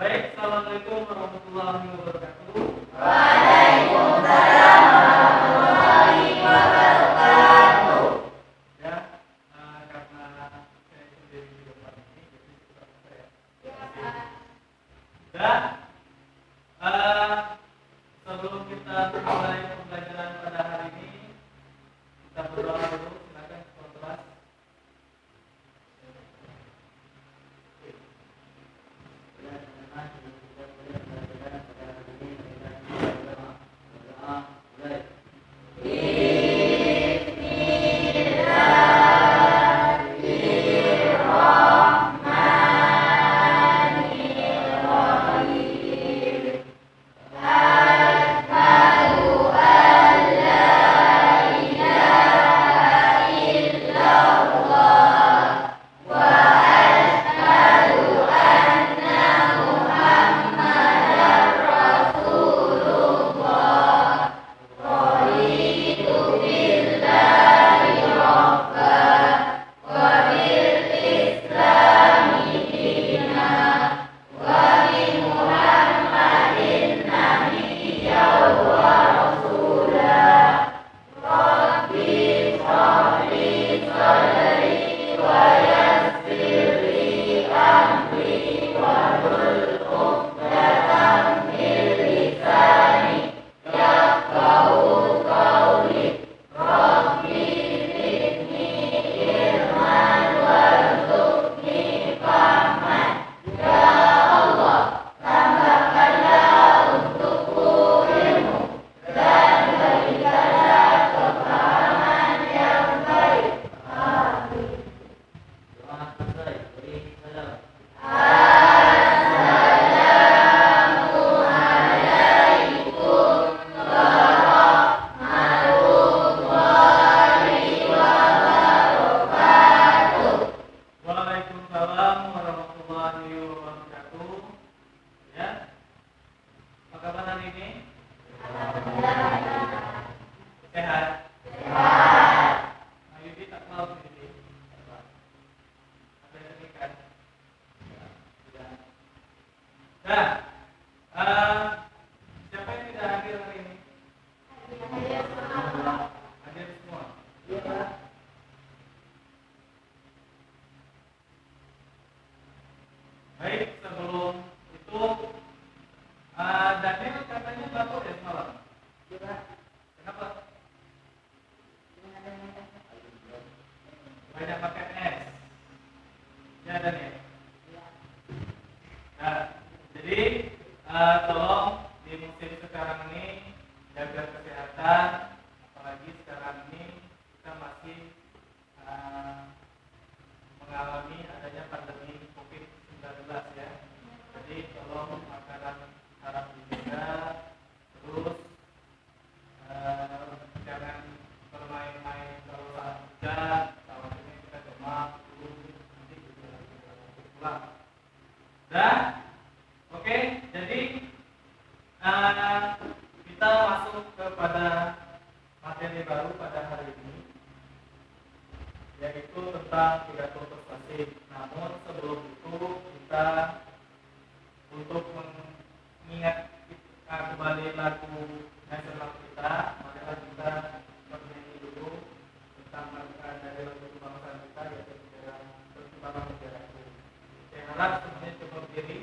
Baik, assalamualaikum warahmatullahi wabarakatuh. Waalaikumsalam warahmatullahi wabarakatuh. Ya, karena saya sendiri di depan ini, jadi kita saya. Dan sebelum kita mulai pembelajaran pada hari ini, kita berdoa dulu. Silakan kelas. Waalaikumsalam warahmatullahi wabarakatuh. Ya, apa kabar hari ini? Sehat. Nah, Yudi tak tahu Yudi. Ada demikian. Nah, siapa yang tidak hadir hari ini? Hadir semua. Baik, sebelum itu Daniel katanya batuk ya semalam. Kenapa? Banyak pakai es. Ya Daniel. Nah, jadi tolong di musim sekarang ini jaga kesehatan, apalagi sekarang ini kita masih mengalami adanya pandemi COVID-19 ya. Jadi tolong makanan harap dijaga, terus jangan bermain-main kalau saat hujan, kalau ini kita demam dulu nanti pulang. Dan oke, jadi kita masuk kepada materi baru pada hari ini, yaitu tentang pidato persuasif. Namun sebelum itu kita untuk mengingat kembali lagu nasional kita, marilah kita bernyanyi dulu tentang dari lagu kebangsaan kita, yaitu Pertimbangan Negaraku. Saya harap semuanya coba berdiri.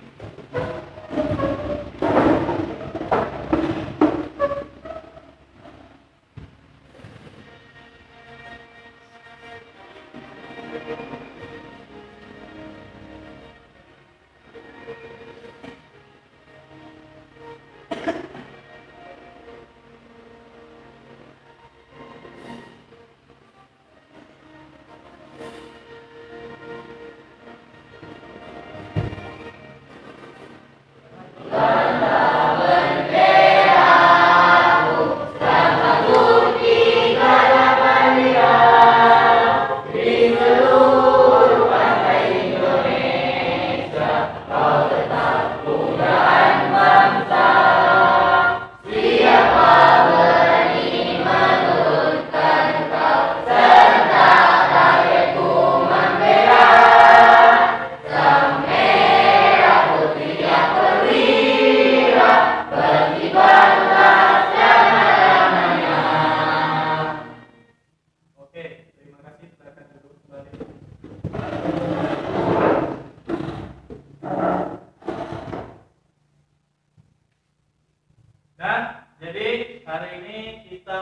Nah, jadi hari ini kita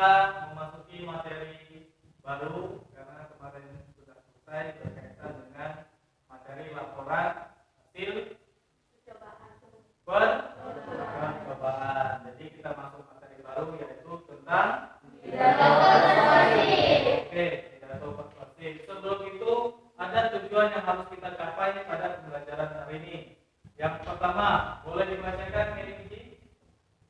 memasuki materi baru karena kemarin sudah selesai berkaitan dengan materi laporan hasil percobaan. Jadi kita masuk materi baru yaitu tentang pidato persuasif. Oke, pidato persuasif. Sebelum itu ada tujuan yang harus kita capai pada pembelajaran hari ini. Yang pertama, boleh dibacakan Mary?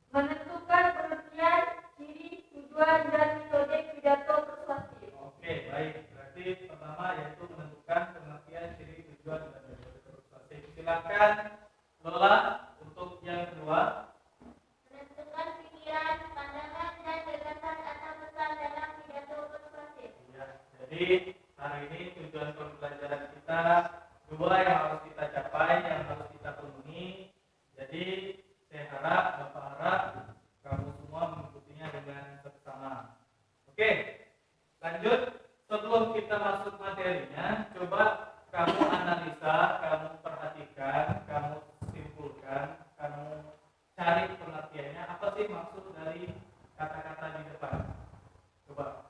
Menentukan pengertian, ciri, tujuan, dan metode pidato persuasif. Oke, baik. Berarti pertama yaitu menentukan pengertian, ciri, tujuan, dan metode persuasif. Silakan Lola untuk yang kedua. Menentukan pikiran, pandangan, dan gagasan atau pesan dalam pidato persuasif. Ya, jadi hari ini tujuan pembelajaran kita dua yang harus kita capai, yang harus kita penuhi. Jadi saya Bapak harap kamu semua mengikutinya dengan seksama. Oke, lanjut. Sebelum kita masuk materinya, coba kamu analisa, kamu perhatikan, kamu simpulkan, kamu cari pengertiannya. Apa sih maksud dari kata-kata di depan? Coba.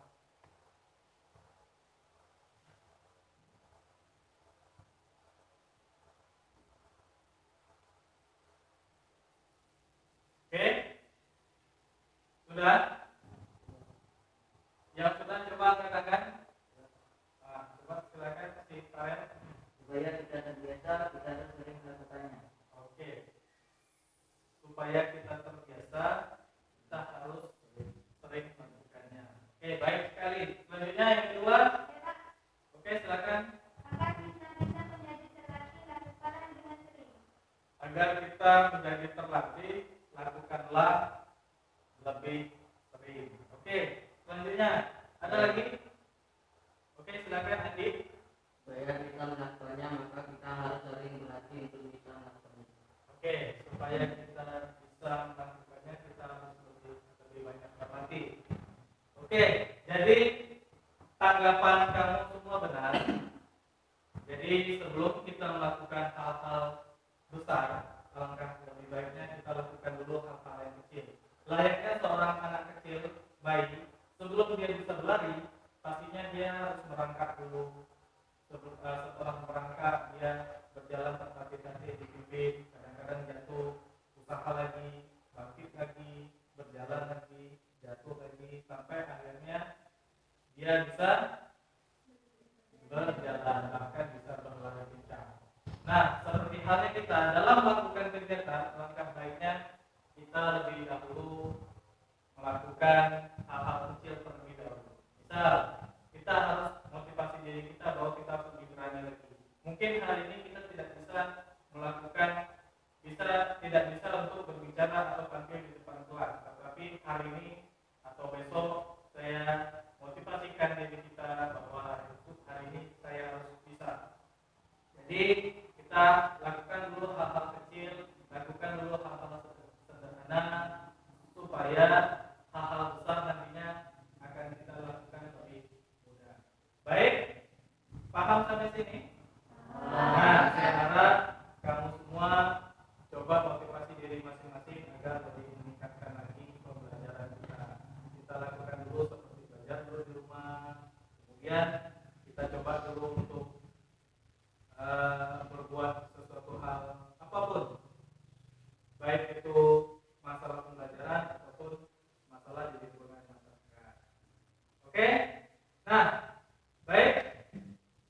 Oke, sudah? Yang sudah coba katakan. Nah, coba silakan si Farel. Supaya kita terbiasa, kita harus sering melakukannya. Oke, supaya kita terbiasa, kita harus sering melakukannya. Oke, baik sekali. Selanjutnya yang kedua. Oke, silakan. Agar kita bisa menjadi terlatih, lakukanlah dengan sering. Agar kita menjadi terlatih, lakukanlah lebih sering. Oke, selanjutnya ada lagi? Oke, silakan Andi. Supaya kita melakukannya, maka kita harus sering berlatih untuk bisa melakukannya. Oke, supaya kita bisa melakukannya, kita harus lebih banyak berlatih. Oke, jadi tanggapan kamu semua benar. Jadi sebelum kita melakukan hal-hal besar, alangkah lebih baiknya kita lakukan dulu hal-hal yang kecil. Layaknya seorang anak kecil, bayi, sebelum dia bisa berlari, pastinya dia harus merangkak dulu. Setelah merangkak, dia berjalan tertatih-tatih di bibit, kadang-kadang jatuh, usaha lagi, bangkit lagi, berjalan lagi, jatuh lagi, sampai akhirnya dia bisa berjalan, bahkan bisa berlari kencang. Nah, seperti halnya kita dalam melakukan kegiatan, langkah baiknya kita lebih dahulu melakukan hal-hal kecil terlebih dahulu. Misal, kita harus motivasi diri kita bahwa kita harus lebih berani lagi. Mungkin hari ini kita tidak bisa melakukan, tidak bisa untuk berbicara atau tampil di depan kelas, tetapi hari ini atau besok saya motivasikan diri kita bahwa hari ini saya harus bisa. Jadi kita lakukan dulu hal-hal kecil, lakukan dulu hal-hal sederhana supaya hal-hal besar nantinya akan kita lakukan lebih mudah. Baik, paham sampai sini? Nah, saya harap kamu semua coba motivasi diri masing-masing agar lebih meningkatkan lagi pembelajaran kita. Kita lakukan dulu seperti belajar dulu di rumah, kemudian kita coba dulu untuk berbuat sesuatu hal apapun, baik itu masalah pembelajaran ataupun masalah di lingkungan masyarakat. Oke, nah baik,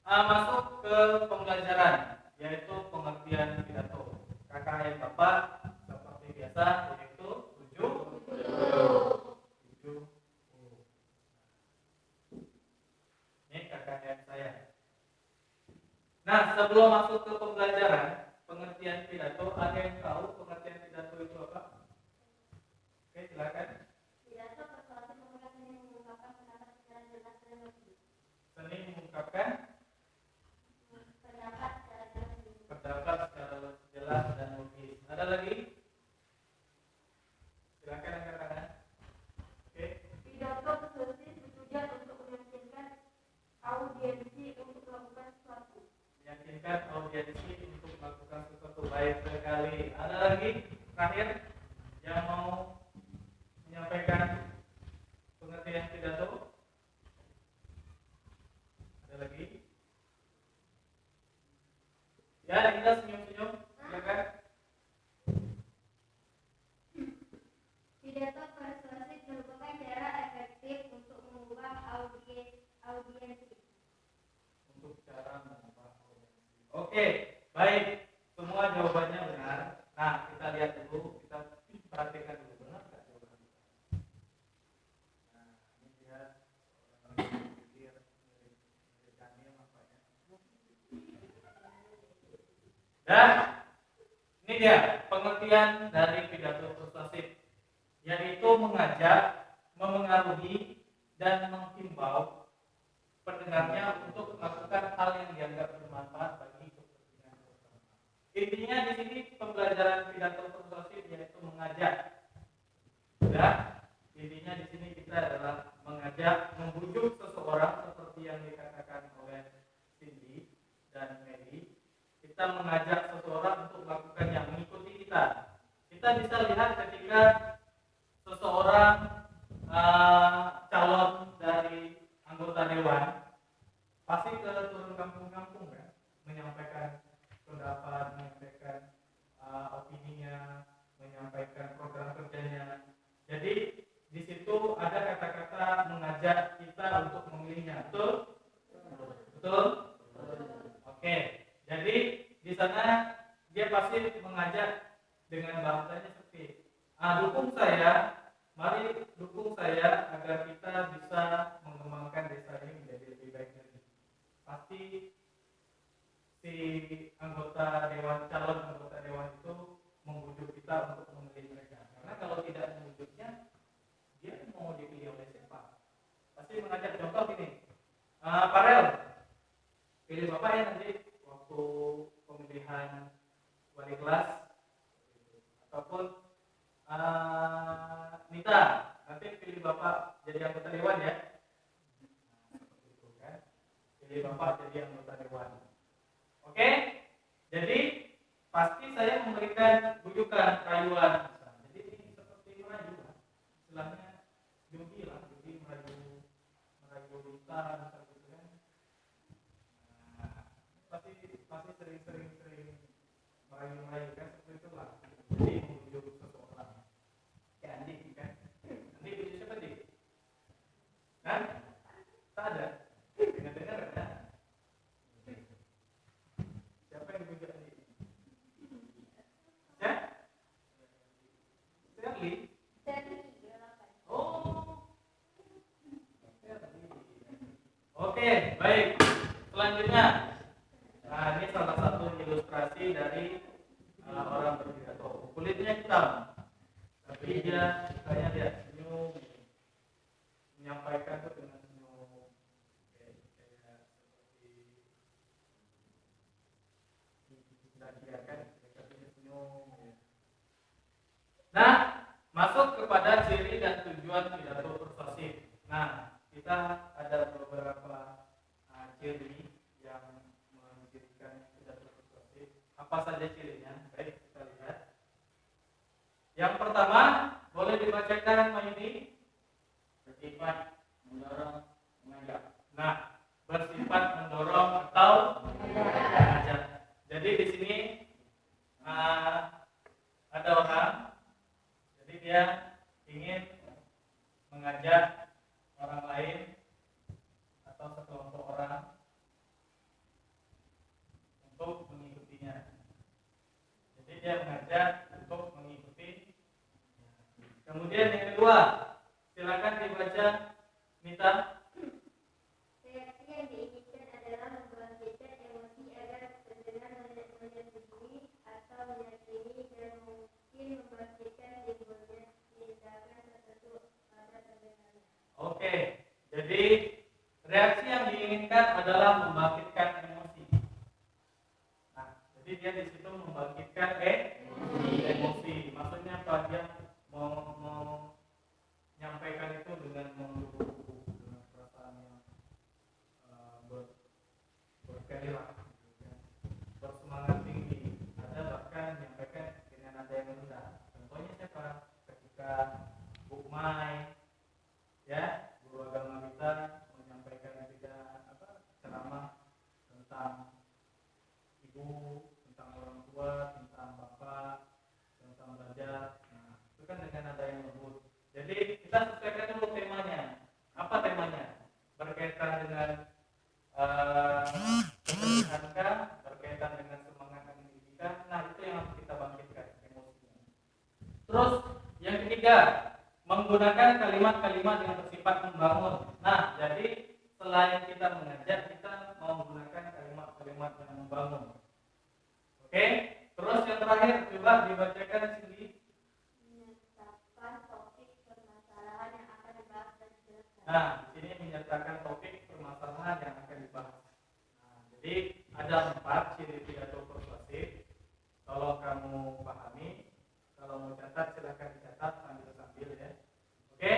masuk ke pembelajaran yaitu pengertian pidato. KKN Bapak seperti biasa yaitu 7. Ini KKN saya. Nah, sebelum masuk ke pembelajaran pengertian pidato, ada yang tahu pengertian pidato itu apa? Oke, silakan. Pidato persuasif merupakan seni mengungkapkan pendapat secara jelas dan logis. Seni mengungkapkan pendapat secara jelas dan logis. Ada lagi? Silakan angkat tangan. Oke. Pidato persuasif bertujuan untuk meyakinkan audiensi untuk melakukan sesuatu. Meyakinkan audiensi untuk melakukan sesuatu. Baik sekali. Ada lagi terakhir yang mau Dan ini dia pengertian dari pidato persuasif, yaitu mengajak, memengaruhi, dan menghimbau pendengarnya untuk melakukan hal yang dianggap bermanfaat bagi kepentingan bersama. Intinya di sini pembelajaran pidato persuasif yaitu mengajak. Dan intinya di sini kita adalah mengajak, membujuk seseorang seperti yang dikatakan oleh Cindy dan Mary. Kita mengajak seseorang untuk melakukan yang mengikuti kita. Kita bisa lihat ketika seseorang calon dari anggota dewan pasti ke turun kampung-kampung kan, menyampaikan pendapat, menyampaikan opininya, menyampaikan program kerjanya. Jadi di situ ada kata-kata mengajak kita untuk memilihnya, betul? Betul? Oke. Jadi di sana dia pasti mengajak dengan bahasanya seperti, dukung saya, mari dukung saya agar kita bisa mengembangkan desa ini menjadi lebih baik lagi. Pasti si calon anggota dewan itu membujuk kita untuk memilih mereka. Karena kalau tidak membujuknya, dia mau dipilih oleh siapa? Pasti mengajak. Contoh gini, Farel, pilih bapak ya nanti waktu pemilihan wali kelas, ataupun Nita, nanti pilih bapak jadi anggota dewan ya. Gitu kan? Pilih bapak jadi anggota dewan. Oke? Jadi pasti saya memberikan bujukan, rayuan. Jadi ini seperti merayu, istilahnya judi lah, judi merayu Nita, misal gitu kan. Pasti sering merayu kan, seperti itulah. Jadi membujuk seseorang. Kayak Andi kan? Andi bujuk siapa Andi? Kan? Tak ada. Dengar kan? Siapa yang dibujuk Andi? Ya? Shirley? Oh. Oke, baik. Selanjutnya, ini salah satu ilustrasi dari orang berpidato. Kulitnya hitam, tapi dia kayaknya senyum, menyampaikan itu dengan senyum, kayak seperti dia kan, seperti senyum. Nah, masuk kepada ciri dan tujuan pidato persuasif. Nah, kita ada beberapa ciri yang mencirikan pidato persuasif. Apa saja cirinya? Baik, kita lihat. Yang pertama, boleh dibacakan Mayudi? Bersifat mendorong, mengajak. Nah, bersifat mendorong atau mengajak. Jadi di sini ada orang, jadi dia ingin mengajak orang lain atau sekelompok orang untuk mengikutinya. Jadi dia mengajak untuk mengikuti. Kemudian yang kedua, silakan dibaca Mita. Reaksi yang diinginkan adalah membangkitkan emosi agar pendengar menyetujui atau meyakini dan mungkin membangkitkan timbulnya tindakan tertentu pada pendengarnya. Oke, jadi reaksi yang diinginkan adalah membangkitkan emosi. Nah, jadi dia di situ membangkitkan emosi. Maksudnya apa? Dia mau menyampaikan itu dengan menggebu-gebu, dengan perasaan yang bergairah, bersemangat tinggi. Ada bahkan menyampaikan dengan nada yang rendah. Contohnya siapa? Ketika Bu Mai, ya, guru agama kita menyampaikan ceramah tentang ibu, tentang orang tua, tentang bapak, tentang belajar. Nah, itu kan dengan nada yang lembut. Jadi kita sesuaikan dulu temanya. Apa temanya? Berkaitan dengan kesedihankah? Berkaitan dengan semangat pendidikan. Nah, itu yang harus kita bangkitkan emosinya. Terus yang ketiga, menggunakan kalimat-kalimat yang bersifat membangun. Nah, jadi selain kita mengajak, kita mau menggunakan kalimat-kalimat yang membangun. Oke, terus yang terakhir coba dibacakan sini. Menyertakan topik permasalahan yang akan dibahas dan dijelaskan. Nah, di sini menyertakan topik permasalahan yang akan dibahas. Nah, jadi ada 4 ciri pidato persuasif. Kalau kamu pahami, kalau mau catat silahkan dicatat sambil-sambil ya. Oke,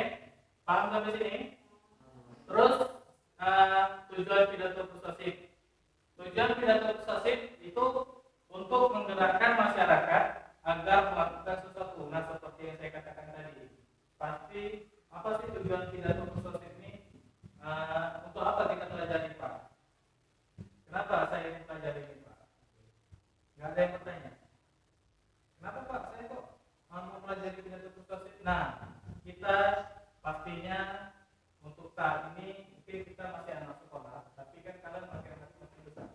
paham sampai sini? Terus tujuan pidato persuasif. Tujuan pidato persuasif itu untuk menggerakkan masyarakat agar melakukan sesuatu. Nah, seperti yang saya katakan tadi. Pasti apa sih tujuan pidato persuasif ini? Untuk apa kita pelajari, Pak? Kenapa saya ingin pelajari ini, Pak? Nggak ada yang bertanya. Kenapa, Pak? Saya kok mau pelajari pidato persuasif? Nah, kita pastinya untuk saat ini mungkin kita masih anak sekolah, tapi kan kalian makin hari makin besar.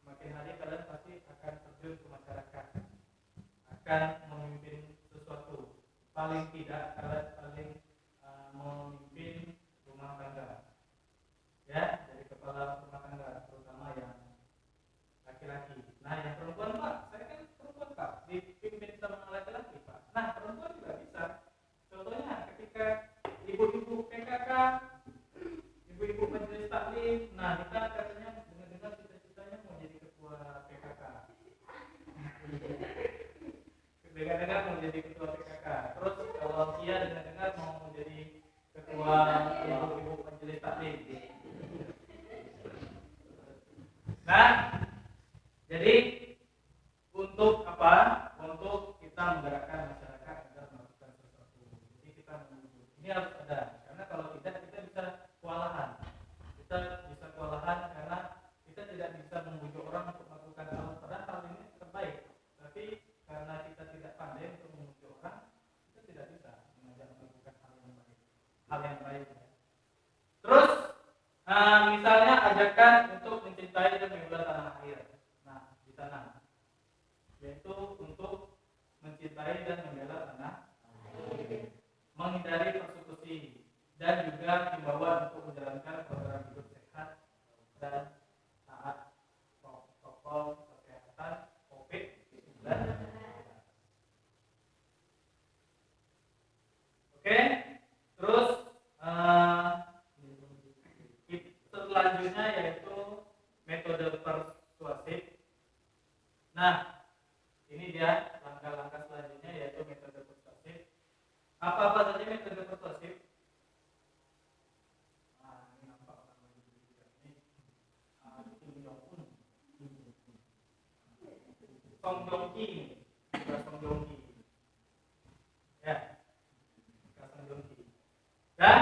Makin hari kalian pasti akan terjun ke masyarakat, akan memimpin sesuatu. Paling tidak kalian paling memimpin rumah tangga, ya, jadi kepala rumah tangga, terutama yang laki-laki. Nah, yang perempuan, Pak, saya kan perempuan, Pak, dipimpin sama laki-laki, Pak. Nah, perempuan juga bisa. Contohnya ketika ibu-ibu PKK, ibu-ibu majelis taklim, nah kita katanya dengar-dengar cita-citanya mau jadi ketua PKK. Dengar-dengar mau jadi ketua PKK. Terus kalau dia dengar-dengar mau jadi ketua ibu-ibu majelis taklim. Nah, jadi untuk apa? Untuk kita menggerakkan masyarakat agar melakukan sesuatu. Jadi kita menuju. Ini harus ada, karena kalau tidak kita bisa kewalahan. Kita bisa kewalahan karena kita tidak bisa membujuk orang untuk melakukan hal. Padahal hal ini terbaik, tapi karena kita tidak pandai untuk membujuk orang, kita tidak bisa mengajak melakukan hal yang baik. Hal yang baik. Terus, misalnya ajakan untuk mencintai dan membela tanah air. Nah, di sana, yaitu untuk mencintai dan membela tanah air, menghindari persekusi, dan juga himbauan untuk menjalankan program hidup sehat dan taat protokol kesehatan COVID-19. Oke, terus selanjutnya yaitu metode persuasif. Nah, ini dia langkah-langkah selanjutnya yaitu metode persuasif. Apa saja metode persuasif? Nah, ini nampak orang lagi ini. Kim Jong-un. Song Joong-ki. Bukan Song Joong-ki. Ya. Bukan Song Joong-ki. Nah,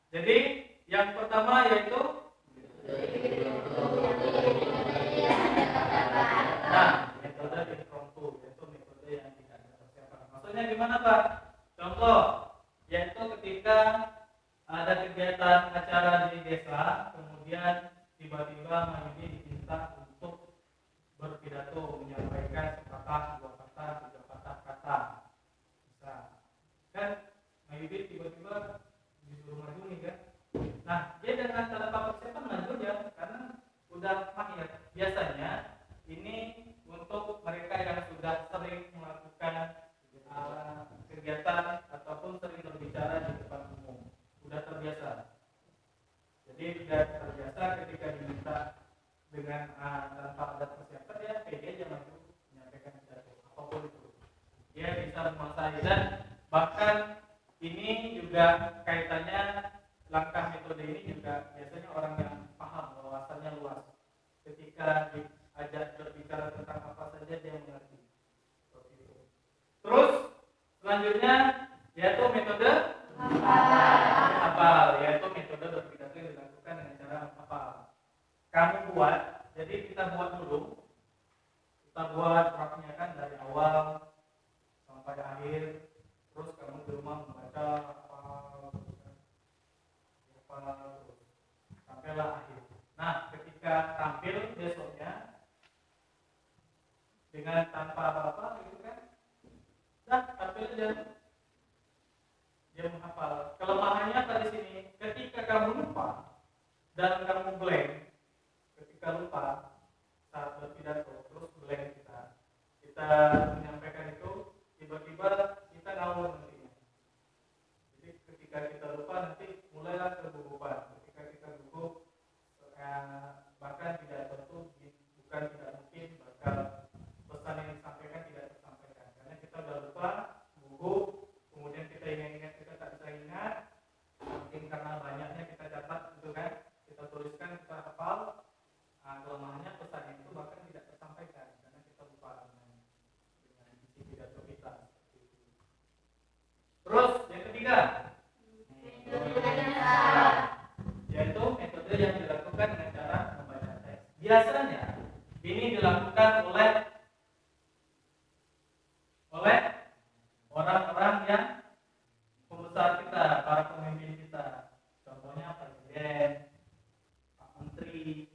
jadi yang pertama yaitu metode impromptu, yaitu metode yang tidak ada persiapan. Maksudnya gimana, Pak? Contoh, yaitu ketika ada kegiatan acara di desa, kemudian tiba-tiba Mayudi diminta untuk berpidato, menyampaikan sepatah, dua patah, tiga patah kata. Bisa. Kan Mayudi tiba-tiba disuruh maju nih kan? Nah, dia dengan tanpa persiapan maju ya, karena udah mahir. Biasanya ini untuk mereka yang sudah sering melakukan kegiatan ataupun sering berbicara di depan umum, udah terbiasa. Jadi sudah terbiasa ketika diminta dengan tanpa ada persiapan, ya pede aja maju menyampaikan pidato apapun itu. Dia bisa menguasai, dan bahkan ini juga kaitannya langkah metode ini juga biasanya orang yang paham, wawasannya luas. Ketika diajak berbicara tentang apa saja dia mengerti. Seperti itu. Terus selanjutnya yaitu metode hafal, yaitu metode berpidato yang dilakukan dengan cara hafal. Kamu buat, jadi kita buat dulu. Kita buat draftnya kan dari awal sampai akhir. Terus kamu di rumah membaca sampailah akhir. Nah, ketika tampil besoknya dengan tanpa apa-apa gitu kan, dah tampil aja. Dia menghafal. Kelemahannya pada sini, ketika kamu lupa dan kamu blank, ketika lupa saat berpidato terus blank kita, ketiga, yaitu metode yang dilakukan dengan cara membaca teks. Biasanya ini dilakukan oleh orang-orang yang pembesar kita, para pemimpin kita. Contohnya presiden, Pak Menteri,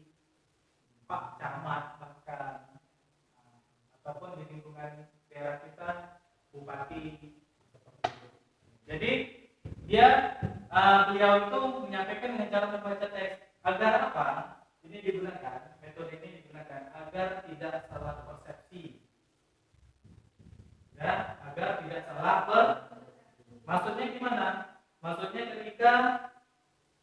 Pak Camat bahkan, ataupun di lingkungan daerah kita bupati seperti itu. Jadi beliau itu menyampaikan dengan cara membaca teks agar apa? Ini digunakan, metode ini digunakan agar tidak salah persepsi dan agar tidak salah maksudnya gimana? Maksudnya ketika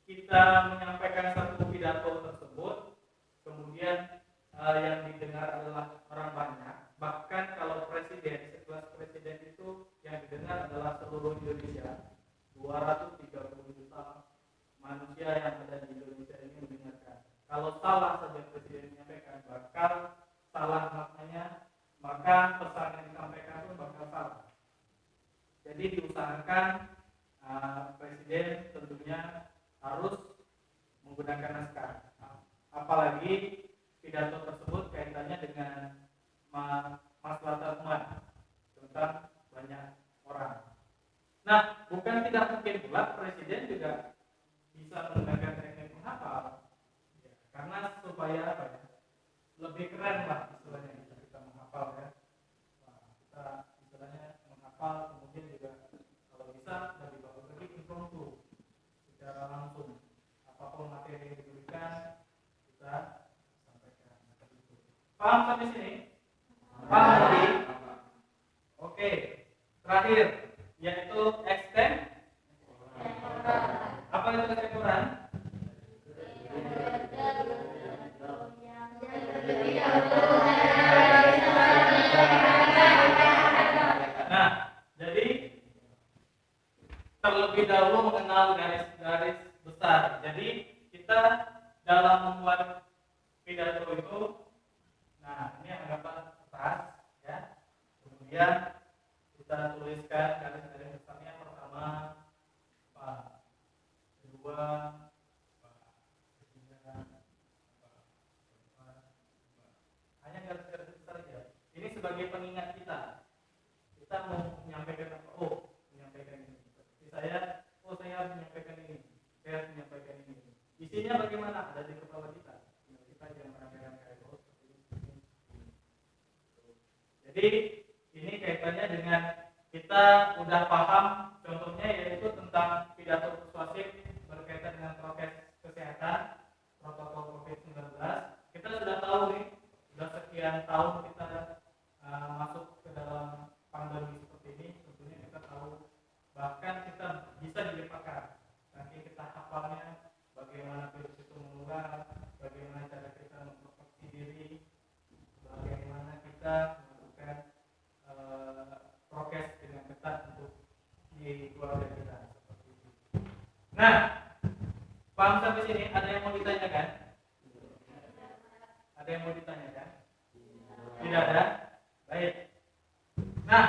kita menyampaikan satu pidato tersebut, kemudian yang didengar adalah orang banyak, bahkan kalau presiden, sekelas presiden itu yang didengar adalah seluruh Indonesia, 230 juta manusia yang ada di Indonesia ini mendengarkan. Kalau salah saja presiden menyampaikan, bakal salah maknanya, maka pesan yang disampaikan pun bakal salah. Jadi diusahakan presiden tentunya harus menggunakan naskah. Apalagi pidato tersebut kaitannya dengan maslahat umat tentang banyak orang. Nah, bukan tidak mungkin pula presiden juga bisa menggunakan teknik menghafal, ya, karena supaya apa ya, lebih keren lah istilahnya kita menghafal ya. Nah, kita istilahnya menghafal, kemudian juga kalau bisa lebih bagus lagi impromptu secara langsung, apapun materi yang diberikan kita sampaikan. Paham sampai sini? Paham tadi? Oke, terakhir yaitu extend. Apa itu kesimpulan? Nah, jadi terlebih dahulu mengenal garis-garis besar. Jadi kita dalam membuat pidato itu, nah ini anggapan kertas, ya. Kemudian kita tuliskan garis-garis besarnya. Pertama, kedua, ketiga, hanya garis-garis besar saja. Ini sebagai pengingat kita. Kita mau menyampaikan apa? Oh, menyampaikan ini. Seperti saya menyampaikan ini. Saya menyampaikan ini. Isinya bagaimana? Ada di kepala kita. Kita jangan menyampaikan kayak seperti ini. Jadi ini kaitannya dengan kita udah paham, contohnya yaitu tentang pidato persuasif berkaitan dengan prokes kesehatan, protokol COVID-19. Kita sudah tahu nih, sudah sekian tahun kita masuk ke dalam pandemi seperti ini. Tentunya kita tahu, bahkan kita bisa dilupakan. Nanti kita hafalnya bagaimana virus itu menular, bagaimana cara kita memproteksi diri, bagaimana kita melakukan prokes dengan ketat untuk di keluarga kita seperti itu. Nah, paham sampai sini? Ada yang mau ditanyakan? Ada yang mau ditanyakan? Tidak ada? Baik. Nah,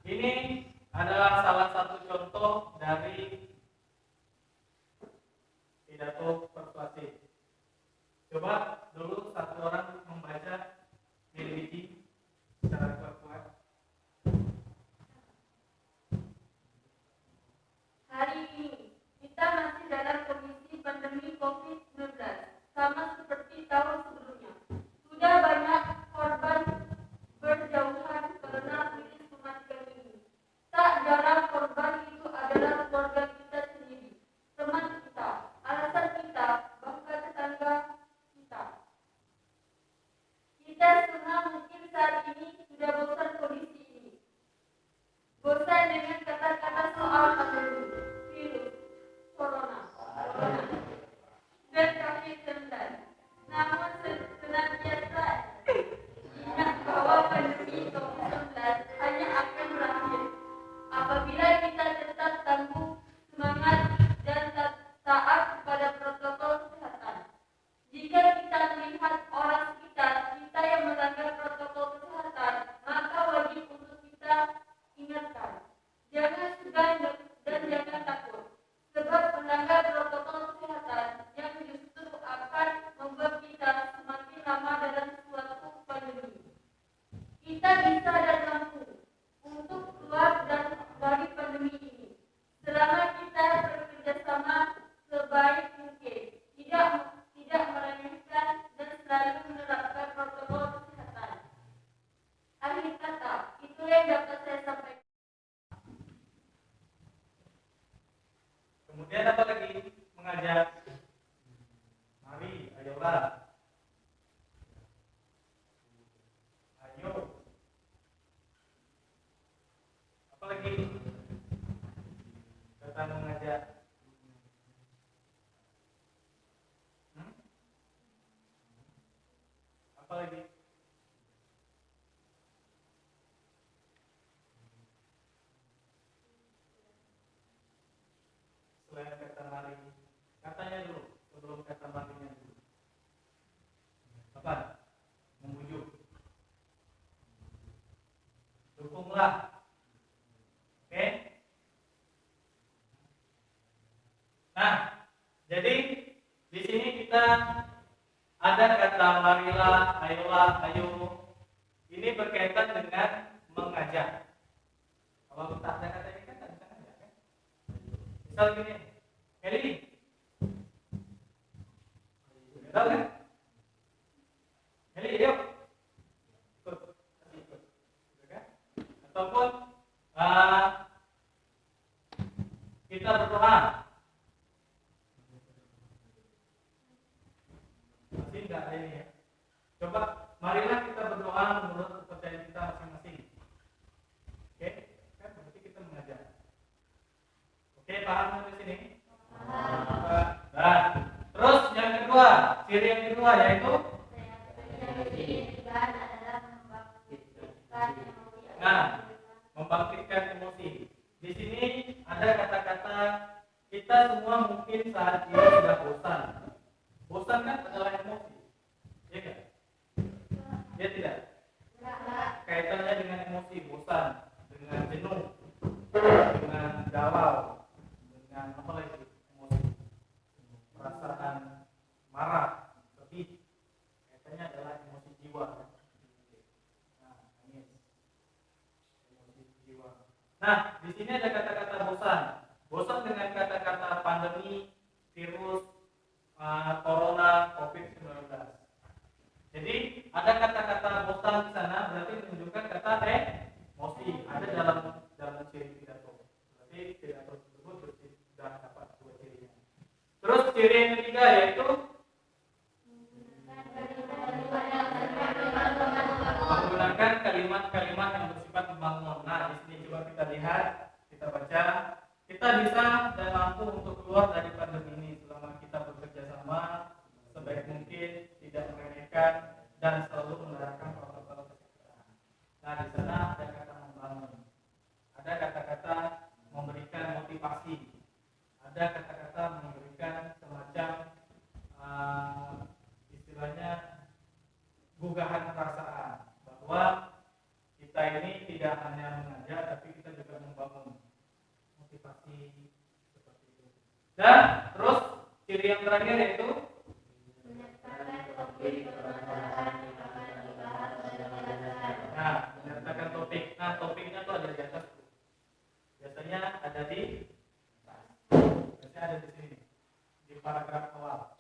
ini adalah salah satu contoh dari pidato persuasif. Coba dulu satu orang membaca biji secara kuat-kuat. Hari ini kita masih dalam kondisi pandemi COVID-19, sama seperti tahun sebelumnya. Sudah banyak korban berjauhan karena virus mematikan ini. Tak jarang korban itu adalah keluarga kita sendiri, teman kita, alasan kita, bahkan tetangga kita. Kita semua mungkin Kemudian apa lagi? Mengajak. Mari, ayolah. Ayo. Apa lagi? Kata mengajak. Apa lagi? Selain kata mari, katanya dulu sebelum kata marinya dulu. Apa? Membujuk. Dukunglah. Oke? Nah, jadi di sini kita ada kata marilah, ayolah, ayo. Ini berkaitan dengan mengajak. Kalau tak ada kata ini kan tak bisa ngajak kan? Misal gini, Heli, tahu kan? Heli, ayo, ikut, ikut, kan? Ataupun kita berdoa. Masih enggak ada ini ya? Coba, marilah kita berdoa menurut kepercayaan kita masing-masing. Oke, kan berarti kita mengajak. Oke, paham sampai sini? Nah, terus yang kedua, ciri yang kedua yaitu membangkitkan emosi. Di sini ada kata-kata kita semua mungkin saat ini sudah bosan. Bosan kan adalah emosi, ya kan? Ya tidak? Kaitannya dengan emosi, bosan, dengan jenuh, dengan galau, dengan apa lagi? Emosi, perasaan marah, sedih. Kaitannya adalah emosi jiwa. Nah, ini emosi jiwa. Nah, di sini ada kata-kata bosan. Bosan dengan kata-kata pandemi, virus, corona, COVID-19. Jadi ada kata-kata bosan di sana berarti menunjukkan kata emosi ada dalam ciri pidato. Berarti pidato tersebut sudah dapat dua cirinya. Terus ciri yang ketiga yaitu menggunakan kalimat-kalimat yang bersifat membangun. Nah, di sini coba kita lihat, kita baca, kita bisa dan mampu untuk keluar dari pandemi ini selama kita bekerja sama sebaik mungkin, tidak meremehkan dan selalu menerapkan protokol kesehatan. Nah, di sana ada kata membangun, ada kata-kata memberikan motivasi, ada kata-kata memberikan semacam istilahnya gugahan perasaan bahwa kita ini tidak hanya mengajak tapi kita juga membangun motivasi seperti itu. Dan terus ciri yang terakhir yaitu menyertakan topik. Nah, topiknya tuh ada di atas. Biasanya ada di sini di paragraf awal.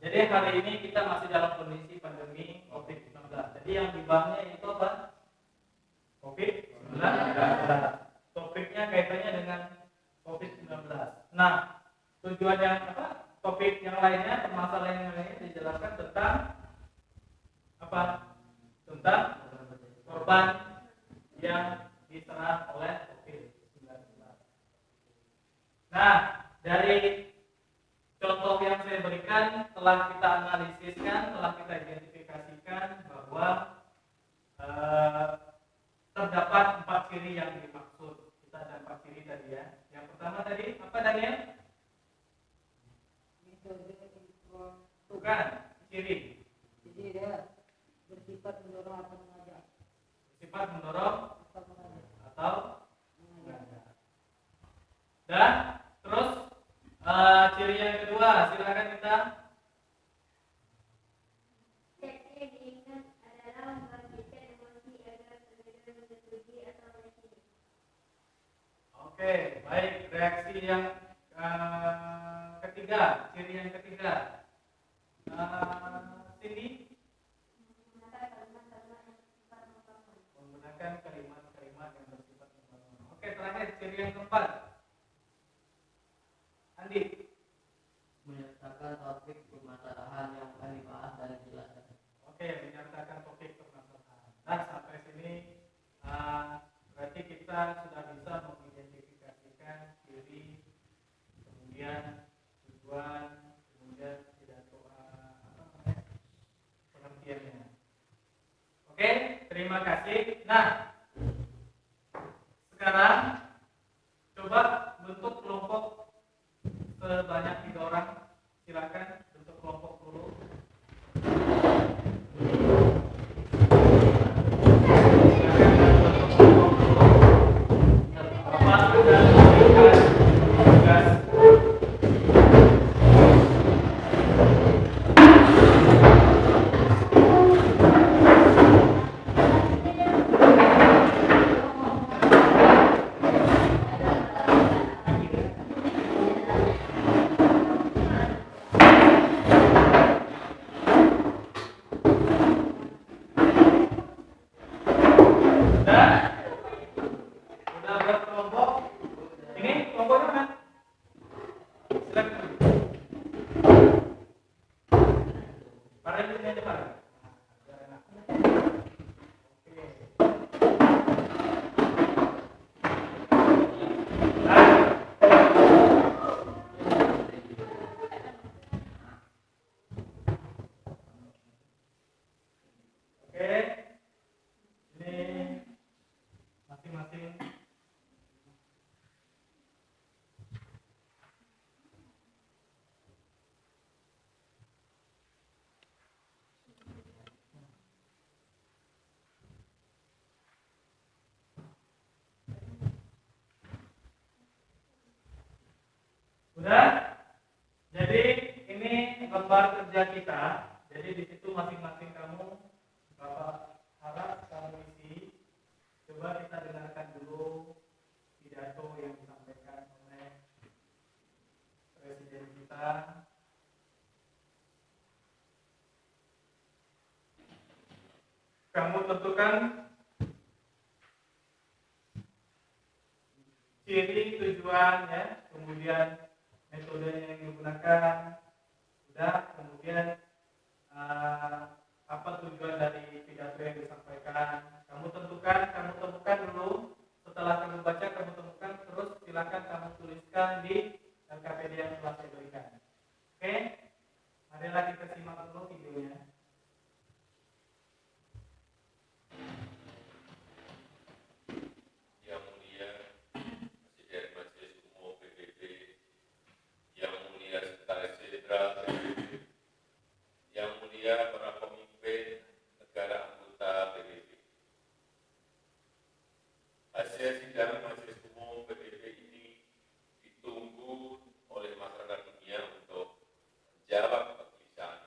Jadi hari ini kita masih dalam kondisi pandemi COVID-19. Jadi yang dibahasnya itu apa? COVID-19. Topiknya kaitannya dengan COVID-19. Nah, tujuannya apa? Topik yang lainnya, permasalahan yang lainnya dijelaskan tentang apa? Tentang korban yang diserang oleh COVID-19. Nah, dari contoh yang saya berikan telah kita analisiskan, telah kita identifikasikan bahwa terdapat 4 ciri yang dimaksud. Kita ada 4 ciri tadi ya. Yang pertama tadi apa Daniel? Bukan ciri. Jadi dia bersifat mendorong atau mengajak. Bersifat mendorong atau mengajak. Dan terus ciri yang kedua, silakan kita. Ciri yang diingat adalah membangkitkan emosi agar terlihat menyetujui atau menyetujui. Oke, baik. Reaksi yang ketiga, ciri yang ketiga. Cindy? Menggunakan kalimat-kalimat yang bersifat membangun. Oke, terakhir ciri yang keempat. Andi. Menyertakan topik permasalahan yang akan dibahas dan dijelaskan. Oke, menyertakan topik permasalahan. Nah, sampai sini berarti kita sudah bisa mengidentifikasikan ciri, kemudian tujuan, kemudian pidato pengertiannya. Oke, terima kasih. Nah, sekarang coba bentuk kelompok sebanyak 3 orang. Silakan bentuk kelompok dulu. Udah berkelompok. Ini kelompoknya mana? Silakan. Para di sini aja, Pak. Biar enak. Oke. Oke. Ini masing-masing. Udah? Jadi ini lembar kerja kita. Jadi di situ masing-masing kamu Bapak harap kamu isi. Coba kita dengarkan dulu pidato yang disampaikan oleh Presiden kita. Kamu tentukan ciri, tujuan, ya, kemudian metode yang digunakan, udah, kemudian apa tujuan dari pidato yang disampaikan. Kamu temukan dulu. Setelah kamu baca, kamu temukan, terus silakan kamu tuliskan di LKPD yang telah saya berikan. Oke, marilah kita simak dulu videonya. Yang mulia Presiden Majelis Umum PBB, Yang mulia Sekretaris Jenderal PBB, Yang mulia para pemimpin negara anggota PBB. Hasil sidang Majelis Umum PBB ini ditunggu oleh masyarakat dunia untuk menjawab kegelisahan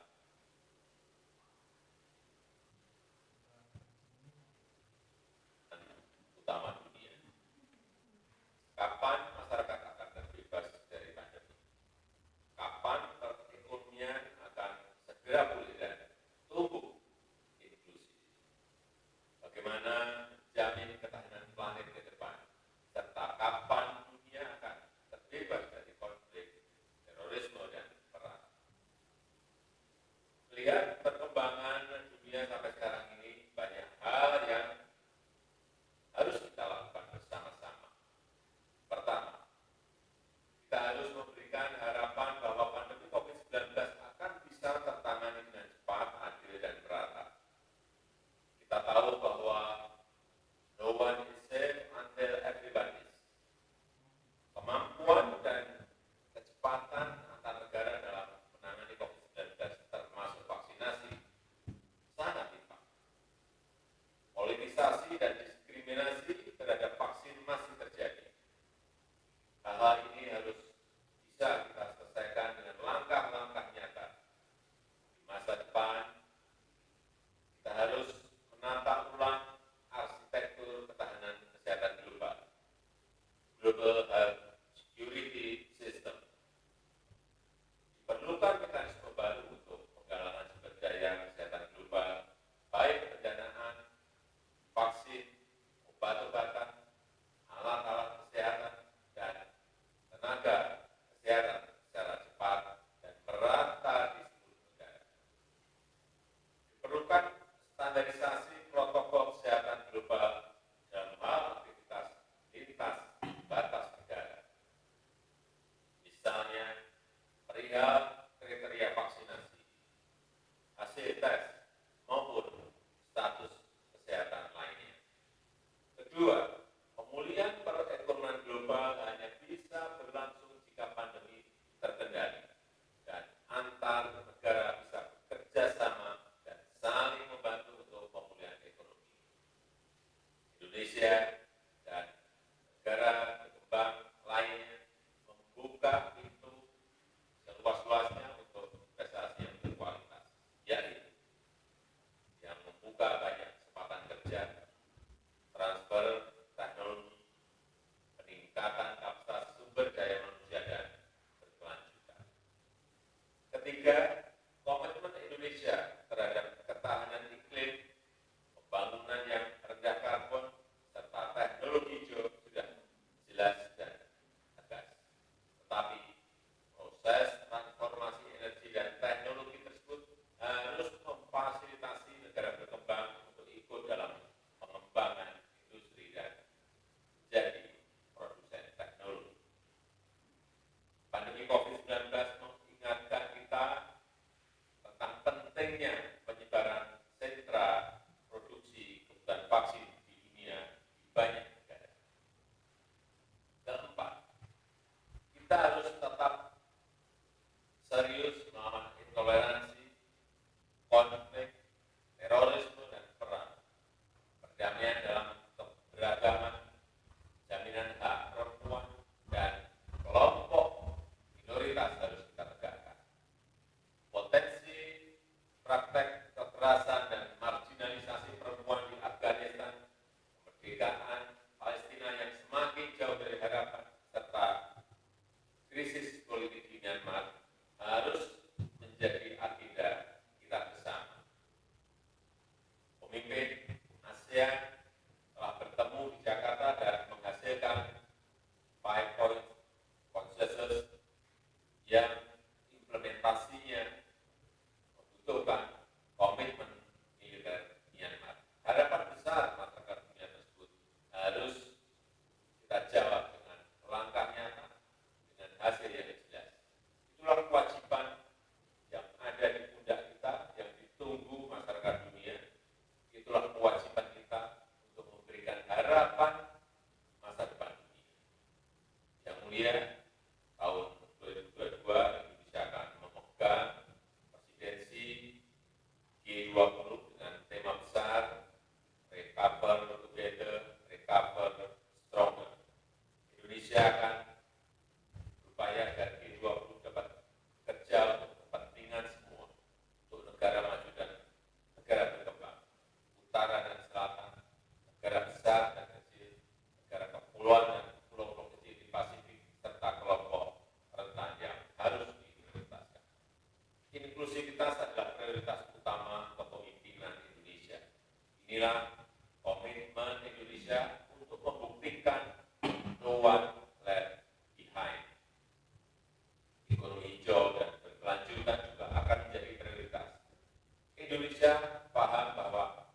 membuka pintu seluas-luasnya untuk investasi yang berkualitas, yaitu yang membuka banyak kesempatan kerja, transfer teknologi, peningkatan kapasitas sumber daya manusia dan berkelanjutan. Ketiga, komitmen Indonesia terhadap ketahanan iklim, pembangunan yang rendah karbon, serta teknologi hijau sudah jelas dan tegas. Tetapi proses transformasi energi dan teknologi tersebut harus memfasilitasi negara berkembang untuk ikut dalam pengembangan industri dan menjadi produsen teknologi. Pandemi COVID-19 mengingatkan kita tentang pentingnya penyebaran sentra produksi kebutuhan vaksin di dunia di banyak negara. Keempat, kita harus tetap serius melawan intoleransi, konflik, terorisme, dan perang. Perdamaian dalam keberagaman, jaminan hak perempuan, dan kelompok minoritas harus kita tegakkan. Potensi praktek kekerasan dan marginalisasi perempuan di Afghanistan, kemerdekaan Palestina yang semakin jauh dari harapan, serta krisis politik di Myanmar harus menjadi agenda kita bersama. Pemimpin ASEAN telah bertemu di Jakarta dan menghasilkan 5-point consensus yang implementasinya membutuhkan komitmen militer Myanmar. Harapan besar masyarakat dunia tersebut harus kita jawab dengan langkah nyata, dengan hasil yang jelas. Itulah kewajiban yang ada di pundak kita, yang ditunggu masyarakat dunia. Itulah kewajiban kita untuk memberikan harapan masa depan dunia. Yang mulia, tahun 2022 Indonesia akan memegang presidensi G20 dengan tema besar Recover Together, Recover Stronger. Indonesia akan berupaya agar G20 dapat bekerja untuk kepentingan semua, untuk negara maju dan negara berkembang, utara dan selatan, negara besar dan kecil, negara kepulauan dan pulau-pulau kecil di Pasifik, serta kelompok rentan yang harus diprioritaskan. Inklusivitas adalah prioritas utama kepemimpinan Indonesia. Inilah komitmen Indonesia untuk membuktikan no one left behind. Ekonomi hijau dan berkelanjutan juga akan menjadi prioritas. Indonesia paham bahwa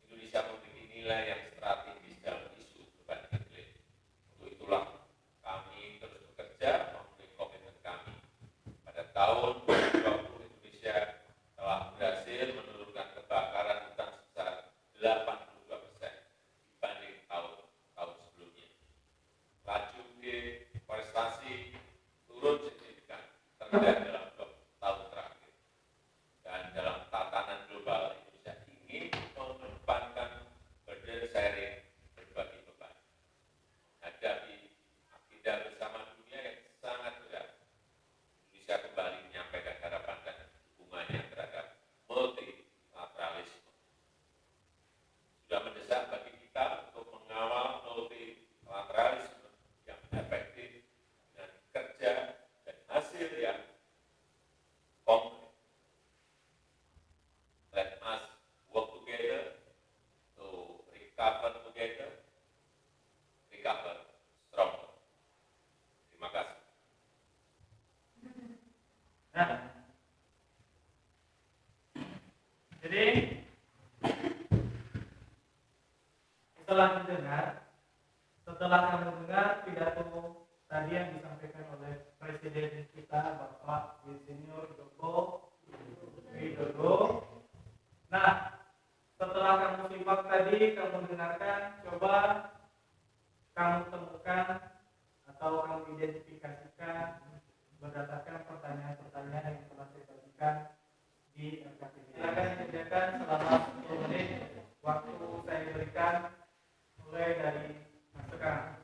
Indonesia memiliki nilai yang strategis dalam isu perubahan iklim. Untuk itulah kami terus bekerja memenuhi komitmen kami. Pada tahun 2020 Indonesia telah berhasil menurunkan kebakaran hutan sebesar 82% dibanding tahun sebelumnya. Laju deforestasi turun signifikan, terendah dalam 2 tahun terakhir. Dan dalam tatanan global, Indonesia ingin mengedepankan burden sharing, berbagi beban. Menghadapi agenda bersama dunia yang sangat berat, Indonesia kembali menyampaikan harapan dan dukungannya terhadap multilateralisme. Sudah mendesak bagi kita untuk mengawal multilateralisme yang efektif dengan kerja dan hasil yang konkret. Let us work together to recover together, recover stronger. Terima kasih. Nah, jadi setelah kamu dengar pidato tadi yang disampaikan oleh Presiden kita Bapak Insinyur Joko Widodo. Nah, setelah kamu simak tadi, kamu dengarkan, coba kamu temukan atau kamu identifikasikan berdasarkan pertanyaan-pertanyaan yang telah saya bagikan di RKPD. Silakan dikerjakan selama 10 menit waktu saya berikan mulai dari sekarang.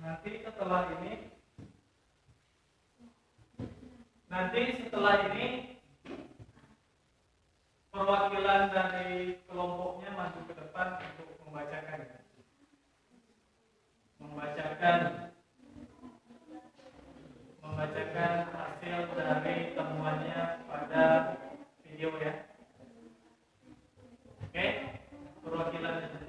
Nanti setelah ini perwakilan dari kelompoknya maju ke depan untuk membacakan hasil dari temuannya pada video ya. Oke, perwakilannya saja.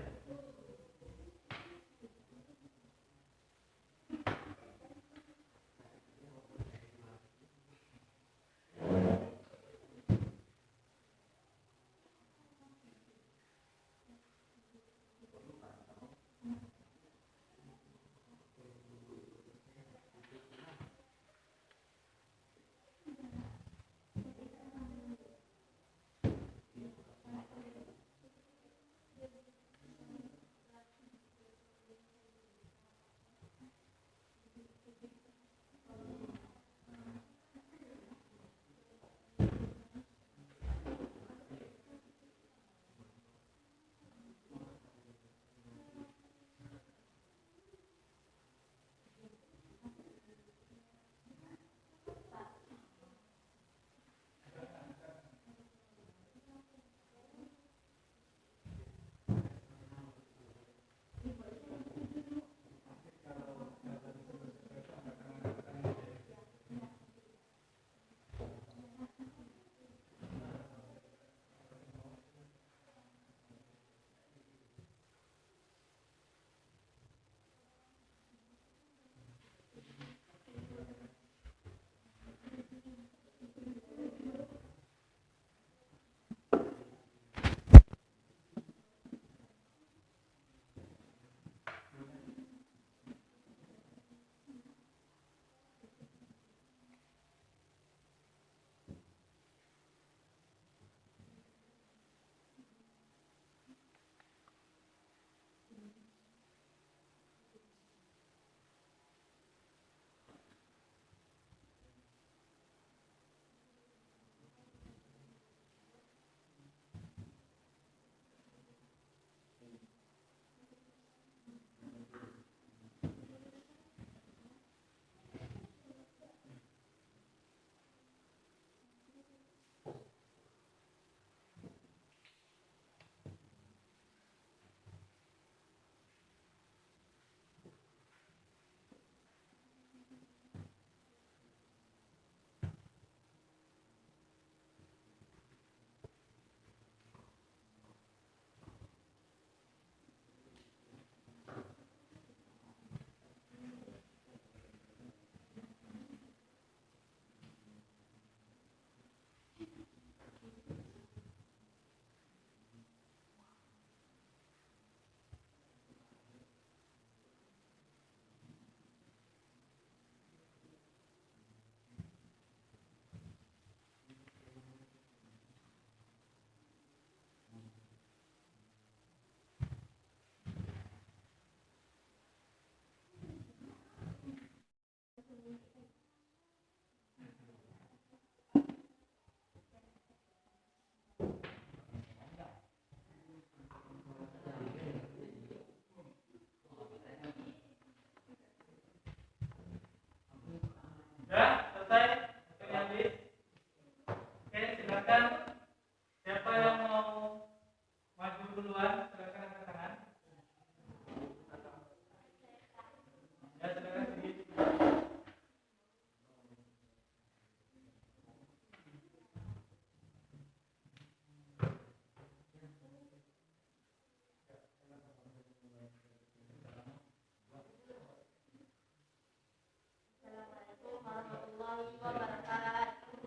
Sudah selesai penyalin. Oke, silakan. Siapa yang mau maju duluan? Silakan angkat tangan. Ya, silakan sedikit. Assalamualaikum warahmatullahi wabarakatuh.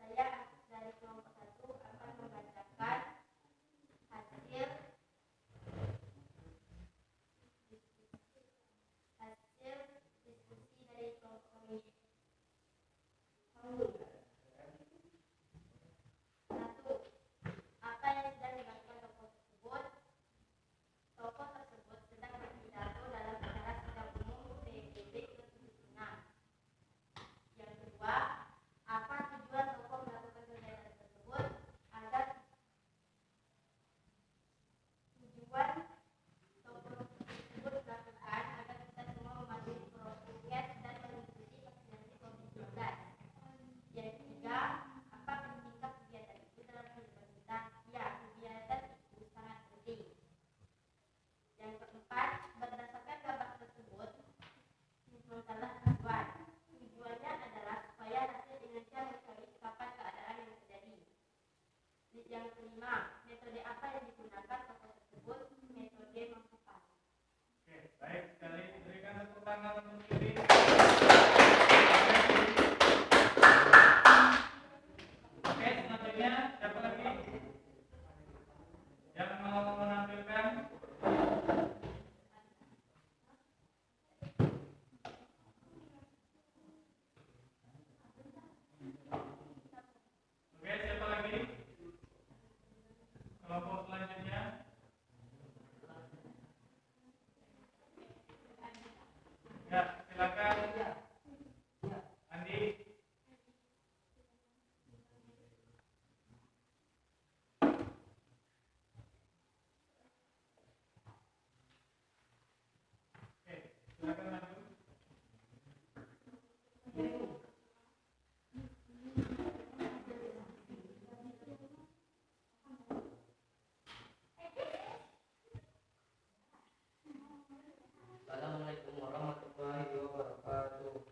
Saya dari kelompok 1 akan membacakan hasil diskusi dari kelompok kami. Satu, apa yang sedang dilakukan tokoh tersebut? Tokoh tersebut sedang berpidato dalam acara sidang umum PBB ke-76. Yang kedua, apa Yang kelima, metode apa yang digunakan tokoh tersebut? Metode mangkupan. Oke, baik sekali. Berikan tepuk tangan untuk diri. Oke, selanjutnya siapa lagi yang mau menampilkan? Oke, siapa lagi? Kelompok selanjutnya. Ya, silakan. Andi. Oke, silakan maju. Assalamualaikum warahmatullahi wabarakatuh.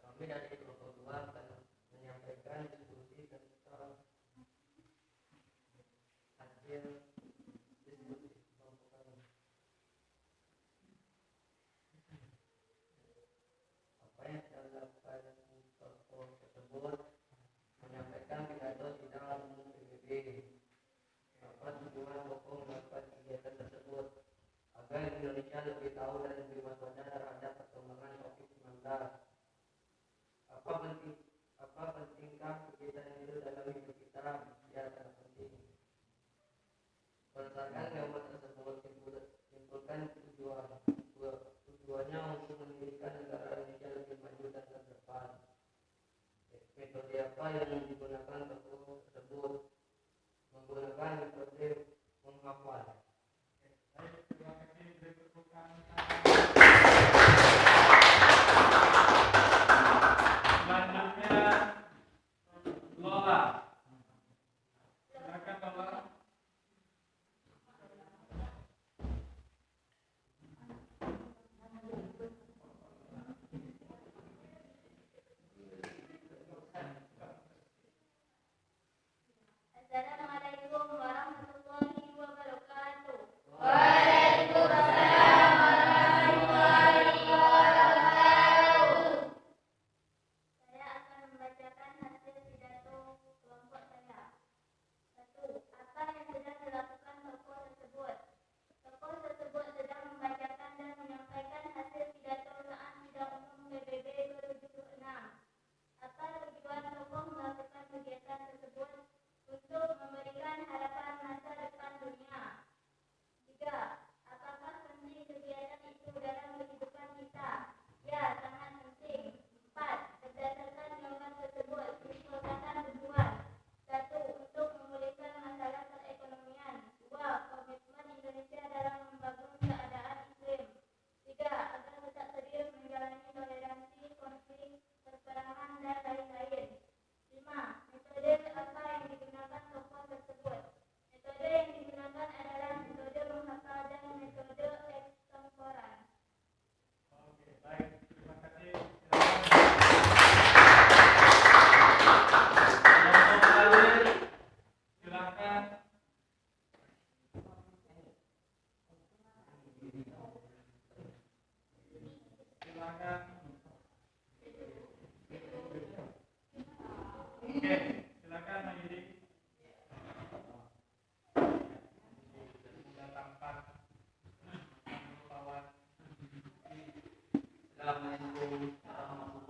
Kami dari kelompok 2 akan menyampaikan diskusi tentang hasil diskusi kelompok kami. Apa yang telah dilakukan kelompok tersebut menyampaikan pidato sidang umum PBB. Apa tujuan tokoh melakukan kegiatan tersebut? Agar Indonesia lebih tahu dan lebih waspada terhadap perkembangan COVID-19. Apa pentingkah kegiatan itu dalam hidup kita? Ya, sangat penting. Berdasarkan gambar tersebut simpulkan tujuannya untuk mendirikan negara Indonesia lebih maju dan terdepan. Metode apa yang digunakan tokoh tersebut? Menggunakan metode menghafal. Baik, terima kasih. Beri tepuk tangan. Selanjutnya Lola. Silakan Lola. Assalamualaikum warahmatullahi wabarakatuh. Saya akan membacakan hasil pidato kelompok saya. 1. Apa yang sedang dilakukan tokoh tersebut? Tokoh tersebut sedang membacakan dan menyampaikan hasil pidato saat sidang umum PBB ke-76. Apa tujuan tokoh melakukan kegiatan tersebut? Untuk memberikan harapan masa depan dunia. 3. Apakah penting kegiatan itu dalam kehidupan kita? Ya, sangat penting. 4. Berdasarkan gambar tersebut, simpulkan tujuan. 1. Untuk memulihkan masalah perekonomian. 2. Komitmen Indonesia dalam membangun keadaan iklim. 3. Agar tetap serius menjalani toleransi, konflik, perperangan, dan lain-lain. 5. Metode apa yang digunakan tokoh tersebut? Metode yang digunakan adalah metode menghafal dan metode ekstemporan. Oke, baik. Terima kasih. Kelompok lain, silakan. Silakan. Oke, silakan Mas Yudi. Sudah tampak lawan. Assalamualaikum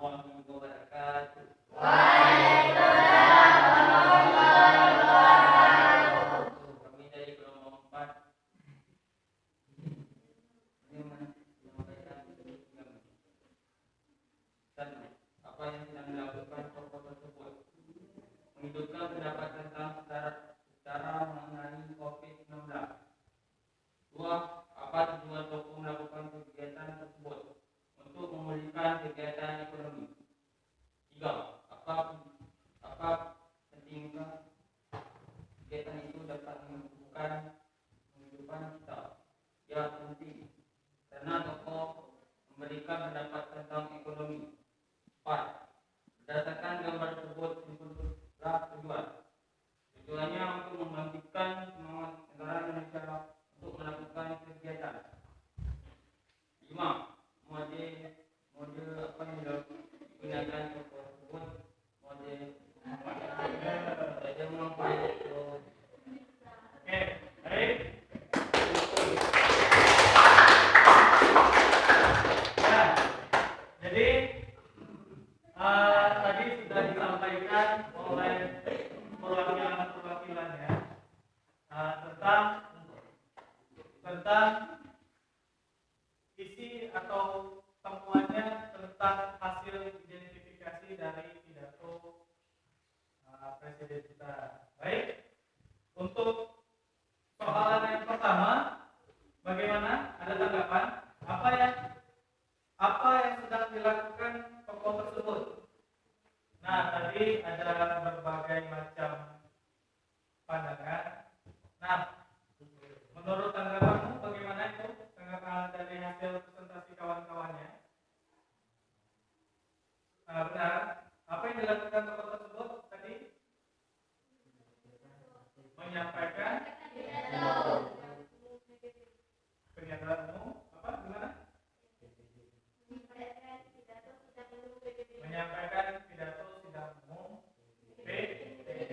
warahmatullahi wabarakatuh. Kami dari kelompok 4 menyampaikan dan apa yang sedang dilakukan tokoh tersebut. Menghidupkan pendapat tentang secara mengenai COVID-19. 2. Apa tujuan tokoh melakukan kegiatan tersebut? Untuk memulihkan kegiatan ekonomi. 3. Apa pentingkah kegiatan itu dapat menentukan kehidupan kita? Ya, penting. Karena tokoh memberikan pendapat tentang ekonomi. 4. Berdasarkan gambar tersebut simpullah tujuannya untuk membangkitkan semangat negara Indonesia untuk melakukan kegiatan. 5. Mode apa yang digunakan tokoh tersebut? Mode saja mempunyai. Oke, baik. Nah, jadi tadi sudah disampaikan oleh perwakilan-perwakilannya tentang isi atau temuannya tentang hasil identifikasi dari pidato Presiden kita. Baik, untuk soalan yang pertama, bagaimana? Ada tanggapan? Apa yang sedang dilakukan tokoh tersebut? Nah, tadi ada berbagai macam pandangan. Nah, menurut tanggapanmu bagaimana itu? Tanggapan dari hasil presentasi kawan-kawannya? Benar. Apa yang dilakukan tokoh tersebut tadi? Menyampaikan pernyataan umum. Apa? Gimana? Menyampaikan pidato sidang umum PBB.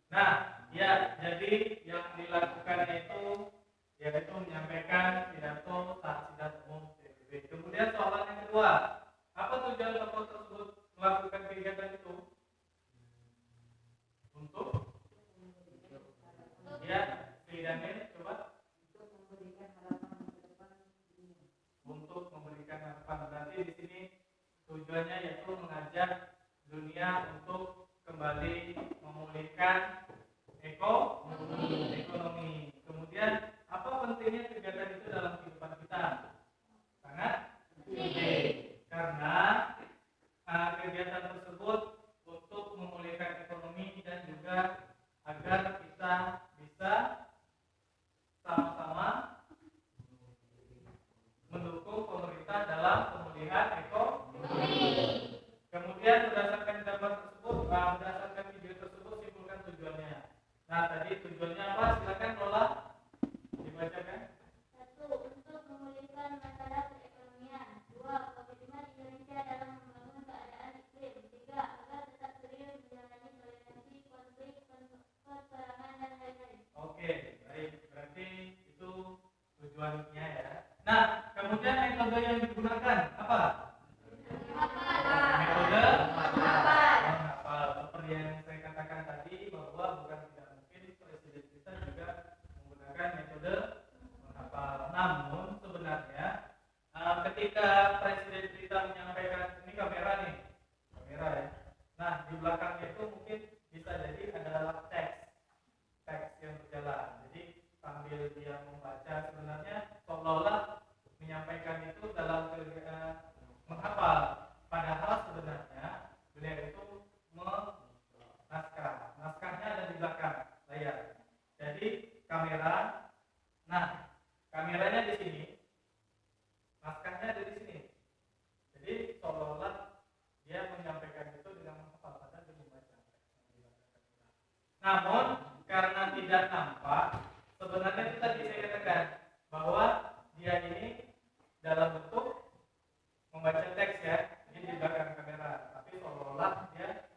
Nah, ya, jadi yang dilakukan itu yaitu menyampaikan pidato saat sidang umum PBB. Kemudian soalan yang kedua, apa tujuan tokoh tersebut melakukan kegiatan itu? Untuk ya, sidangnya coba untuk memberikan harapan. Berarti di sini tujuannya yaitu mengajak dunia untuk kembali memulihkan ekonomi. Kemudian apa pentingnya kegiatan itu dalam kehidupan kita? Sangat penting. Karena kegiatan tersebut untuk memulihkan ekonomi dan juga agar kita bisa sama-sama mendukung pemerintah dalam pemulihan ekonomi. Kemudian berdasarkan gambar tersebut, berdasarkan video tersebut, simpulkan tujuannya. Nah, tadi tujuannya apa? Silakan Lola dibacakan. 1. Untuk memulihkan masalah perekonomian. 2. Komitmen Indonesia dalam membangun keadaan iklim. 3. Agar tetap serius menjalani toleransi, konflik, peperangan dan lain-lain. Oke, baik. Berarti itu tujuannya ya. Nah, kemudian metode yang digunakan apa? Metode menghafal. Seperti yang saya katakan tadi bahwa bukan tidak mungkin presiden kita juga menggunakan metode menghafal. Namun sebenarnya ketika presiden kita menyampaikan, ini kamera ya. Nah, di belakangnya itu mungkin bisa jadi adalah teks yang berjalan. Jadi sambil dia membaca, sebenarnya seolah-olah menyampaikan itu dalam menghafal. Padahal sebenarnya beliau itu naskahnya ada di belakang layar. Jadi kameranya di sini, naskahnya ada di sini. Jadi seolah-olah dia menyampaikan itu dengan menghafal, padahal dia membaca. Namun karena tidak nampak, sebenarnya itu tadi saya katakan bahwa dia ini dalam bentuk membaca teks ya, ini di belakang kamera, tapi seolah-olah dia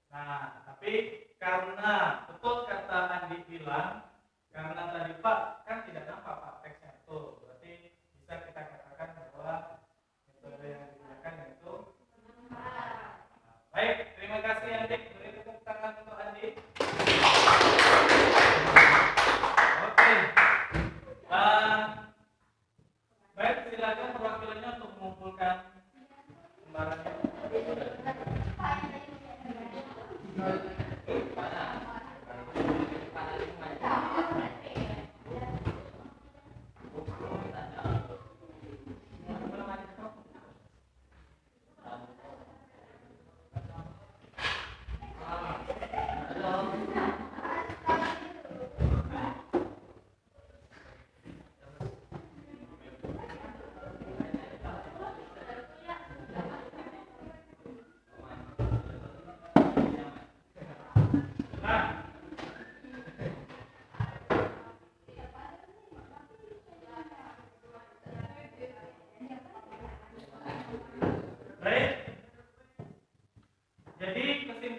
Nah, tapi karena betul kata Andi bilang, karena tadi Pak kan tidak nampak Pak teksnya itu, berarti bisa kita katakan bahwa metode yang digunakan itu. Baik, terima kasih Andi. Beri tepuk tangan untuk Andi. Oke. Baik, silakan perwakilannya untuk mengumpulkan lembarannya.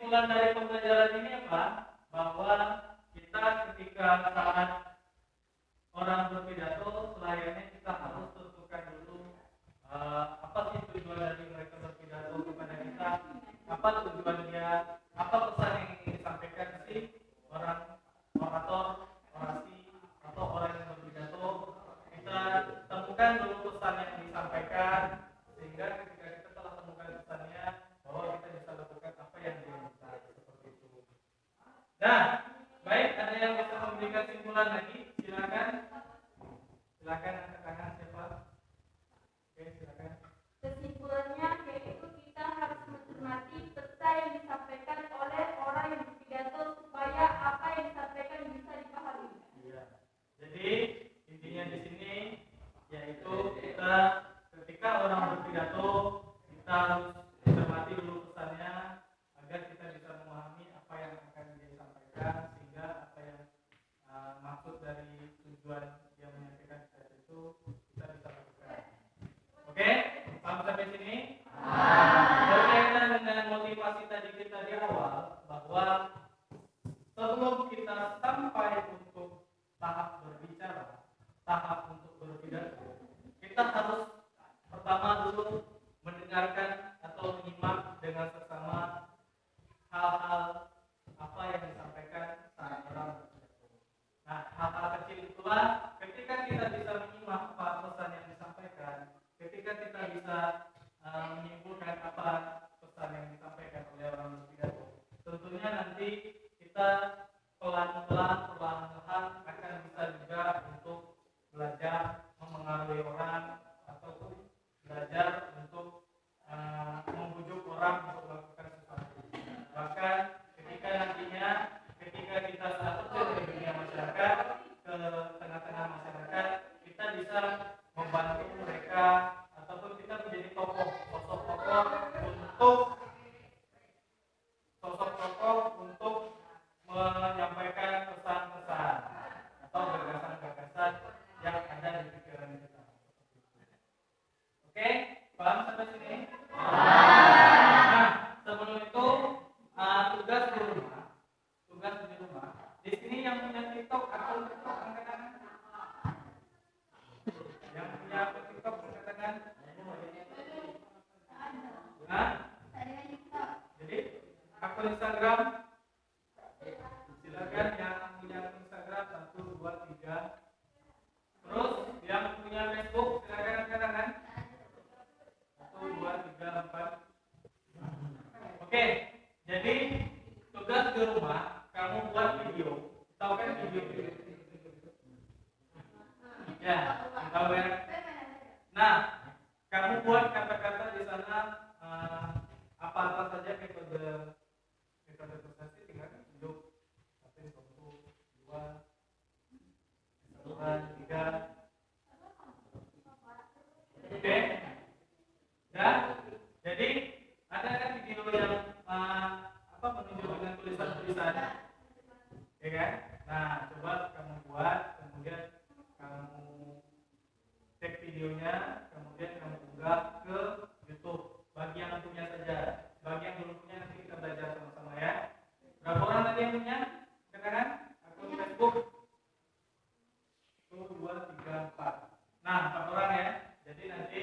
kesimpulan dari pembelajaran ini apa? Bahwa kita ketika saat orang berpidato, selayaknya kita harus tentukan dulu apa sih tujuan dari mereka berpidato kepada kita, apa tujuan dia, apa pesan yang ingin disampaikan sih orang orator, orasi atau orang yang berpidato. Kita temukan dulu pesan yang disampaikan, sehingga ketika kita telah temukan pesannya, bahwa kita bisa lakukan apa yang diminta, seperti itu. Nah, baik, ada yang bisa memberikan kesimpulan lagi? Silakan angkat tangan siapa? Oke, silakan. Kesimpulannya yaitu kita harus mencermati pesan yang disampaikan oleh orang yang berpidato supaya apa yang disampaikan bisa dipahami. Iya. Jadi intinya di sini yaitu kita ketika orang berpidato, kita harus mencermati dulu pesannya agar kita bisa memahami apa yang akan disampaikan, sehingga apa yang maksud dari tujuan yang menyampaikan kita itu kita bisa lakukan. Oke, paham sampai sini? Berkaitan dengan motivasi tadi kita di awal, bahwa sebelum kita sampai untuk tahap berbicara, tahap untuk berpidato, kita harus pertama dulu mendengarkan atau menyimak dengan seksama hal-hal apa yang disampaikan saat orang berpidato. Nah, hal-hal kecil itulah ketika kita bisa menyimak apa pesan yang disampaikan, ketika kita bisa menyimpulkan apa pesan yang disampaikan oleh orang berpidato, tentunya nanti kita pelan-pelan akan bisa juga untuk belajar memengaruhi orang ataupun belajar untuk membujuk orang untuk melakukan sesuatu. Bahkan ketika nantinya ketika kita sudah terjun di dunia masyarakat, ke tengah-tengah masyarakat, kita bisa membantu mereka ataupun kita menjadi sosok tokoh untuk menyampaikan pesan-pesan atau gagasan-gagasan yang ada di pikiran kita. Oke, paham sampai sini? Nah, sebelum itu tugas di rumah. Di sini yang punya TikTok akun TikTok angkat tangan. Yang punya akun TikTok angkat tangan. Nah, jadi akun Instagram. Silakan yang punya akun Instagram 1, 2, 3. Terus yang punya Facebook silakan angkat tangan. 1, 2, 3, 4. Oke, jadi tugas di rumah kamu buat video. Tahu kan video? Ya, tahu ya. Nah, kamu buat kata-kata di sana apa saja metode presentasi, tinggal hidup 1, 2, 3. Oke. Dan jadi ada kan video yang menunjukkan tulisan-tulisan, ya kan? Nah, coba kamu buat, kemudian kamu cek videonya, kemudian kamu unggah ke YouTube. Bagi yang punya saja, bagi yang belum punya nanti kita belajar sama-sama ya. Berapa orang tadi yang punya? Katakan akun Facebook. 1, 2, 3, 4. Nah, 4 orang ya. Jadi nanti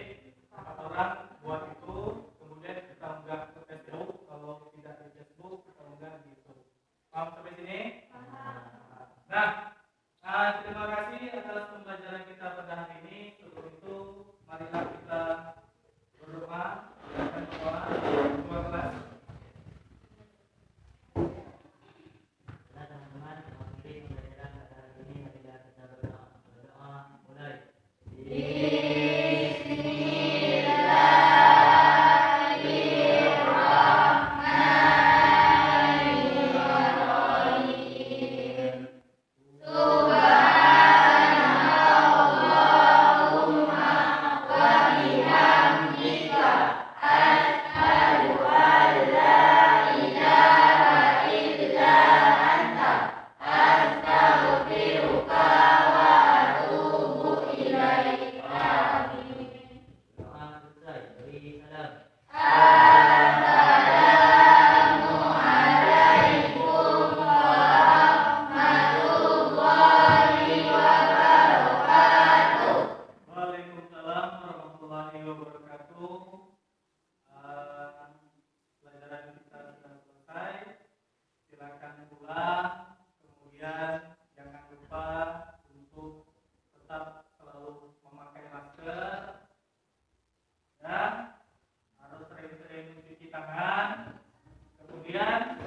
4 orang buat itu, kemudian kita unggah ke Facebook. Kalau tidak di Facebook, kita unggah di YouTube. Paham sampai sini? Nah, terima kasih atas pembelajaran kita pada hari ini. Sebelum itu, marilah kita berdoa dan berdoa ketua kelas. Teman-teman, mengikuti pembelajaran pada hari ini, marilah kita berdoa. Mulai. tetap selalu memakai masker, ya, harus sering-sering mencuci tangan, kemudian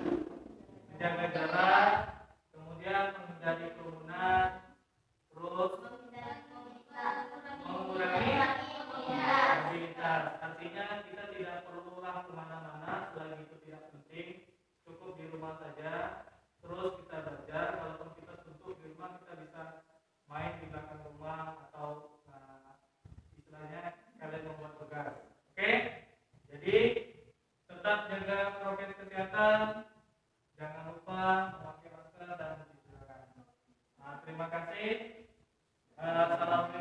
menjaga jarak, kemudian menghindari kerumunan, terus mengurangi mobilitas. Artinya kita tidak perlulah kemana-mana selain itu tidak penting, cukup di rumah saja. Terus kita belajar, walaupun kita suntuk di rumah kita bisa main di belakang rumah atau istilahnya kalian membuat tugas. Oke? Jadi tetap jaga prokes kesehatan, jangan lupa memakai masker dan mencuci tangan. Terima kasih. Assalamualaikum.